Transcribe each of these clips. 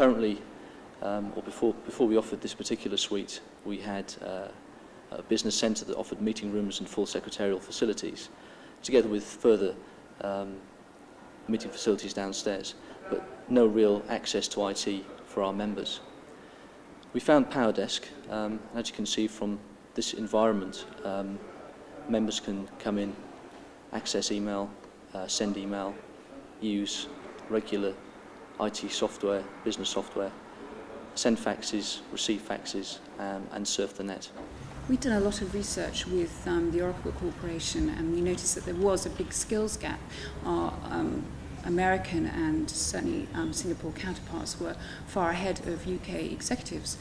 currently, or before we offered this particular suite, we had a business centre that offered meeting rooms and full secretarial facilities, together with further meeting facilities downstairs, but no real access to IT for our members. We found PowerDesk. As you can see from this environment, members can come in, access email, send email, use regular IT software, business software, send faxes, receive faxes, and surf the net. We've done a lot of research with the Oracle Corporation, and we noticed that there was a big skills gap. Our American and certainly Singapore counterparts were far ahead of UK executives.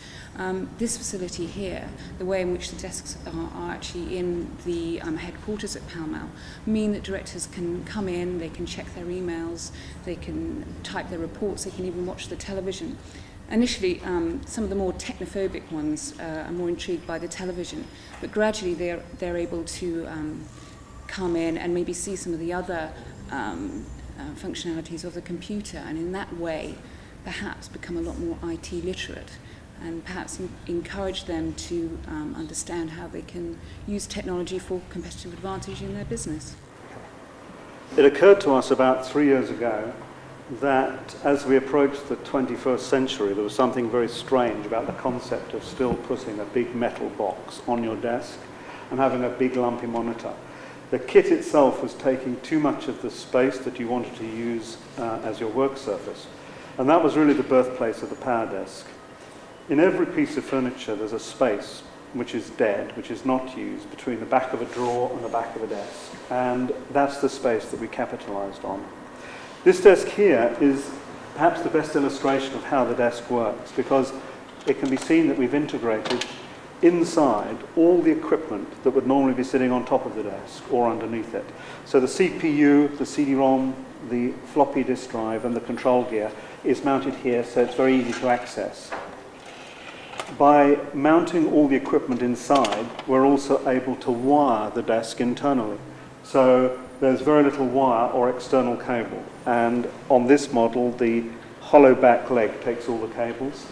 This facility here, the way in which the desks are actually in the headquarters at Pall Mall, mean that directors can come in, they can check their emails, they can type their reports, they can even watch the television. Initially, some of the more technophobic ones are more intrigued by the television, but gradually they're able to come in and maybe see some of the other functionalities of the computer, and in that way perhaps become a lot more IT literate, and perhaps encourage them to understand how they can use technology for competitive advantage in their business. It occurred to us about 3 years ago that as we approached the 21st century, there was something very strange about the concept of still putting a big metal box on your desk and having a big lumpy monitor. The kit itself was taking too much of the space that you wanted to use as your work surface. And that was really the birthplace of the PowerDesk. In every piece of furniture there's a space which is dead, which is not used, between the back of a drawer and the back of a desk. And that's the space that we capitalized on. This desk here is perhaps the best illustration of how the desk works, because it can be seen that we've integrated inside all the equipment that would normally be sitting on top of the desk or underneath it. So the CPU, the CD-ROM, the floppy disk drive and the control gear is mounted here, so it's very easy to access. By mounting all the equipment inside, we're also able to wire the desk internally. So there's very little wire or external cable. And on this model, the hollow back leg takes all the cables,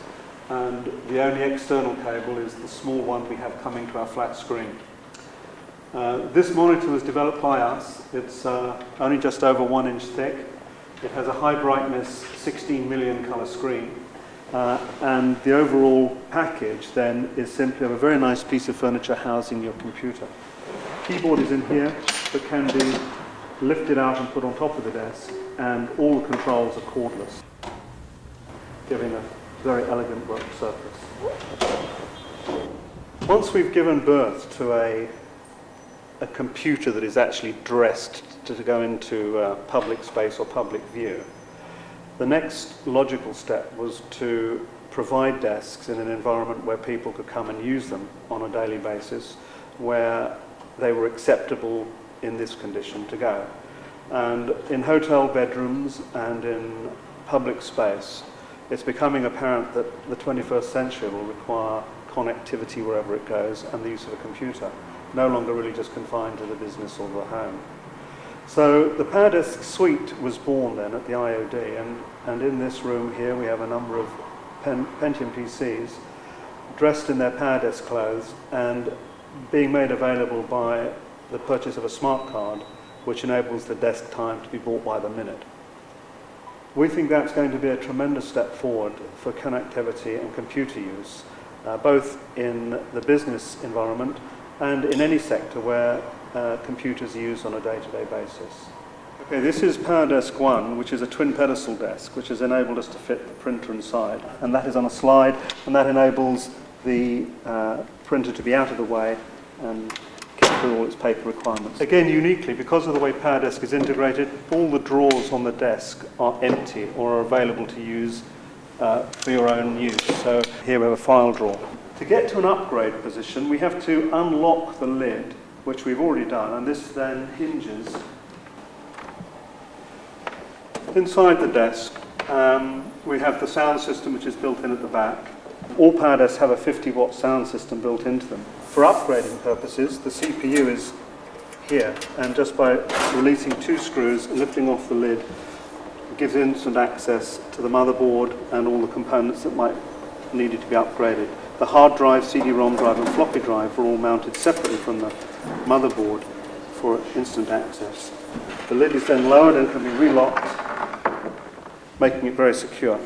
and the only external cable is the small one we have coming to our flat screen. This monitor was developed by us. It's only just over 1 inch thick. It has a high brightness 16 million color screen. And the overall package then is simply a very nice piece of furniture housing your computer. Keyboard is in here, but can be lifted out and put on top of the desk, and all the controls are cordless, giving a very elegant work surface. Once we've given birth to a computer that is actually dressed to go into public space or public view, the next logical step was to provide desks in an environment where people could come and use them on a daily basis, where they were acceptable in this condition to go. And in hotel bedrooms and in public space, it's becoming apparent that the 21st century will require connectivity wherever it goes and the use of a computer, no longer really just confined to the business or the home. So the PowerDesk suite was born then at the IOD, and in this room here we have a number of Pentium PCs dressed in their PowerDesk clothes and being made available by the purchase of a smart card, which enables the desk time to be bought by the minute. We think that's going to be a tremendous step forward for connectivity and computer use, both in the business environment and in any sector where computers are used on a day-to-day basis. Okay, this is PowerDesk 1, which is a twin pedestal desk, which has enabled us to fit the printer inside, and that is on a slide, and that enables the printer to be out of the way and get through all its paper requirements. Again, uniquely, because of the way PowerDesk is integrated, all the drawers on the desk are empty or are available to use for your own use. So here we have a file drawer. To get to an upgrade position, we have to unlock the lid, which we've already done, and this then hinges. Inside the desk, we have the sound system, which is built in at the back. All PowerDesks have a 50-watt sound system built into them. For upgrading purposes, the CPU is here, and just by releasing 2 screws and lifting off the lid, gives instant access to the motherboard and all the components that might needed to be upgraded. The hard drive, CD-ROM drive and floppy drive were all mounted separately from the motherboard for instant access. The lid is then lowered and can be relocked, making it very secure.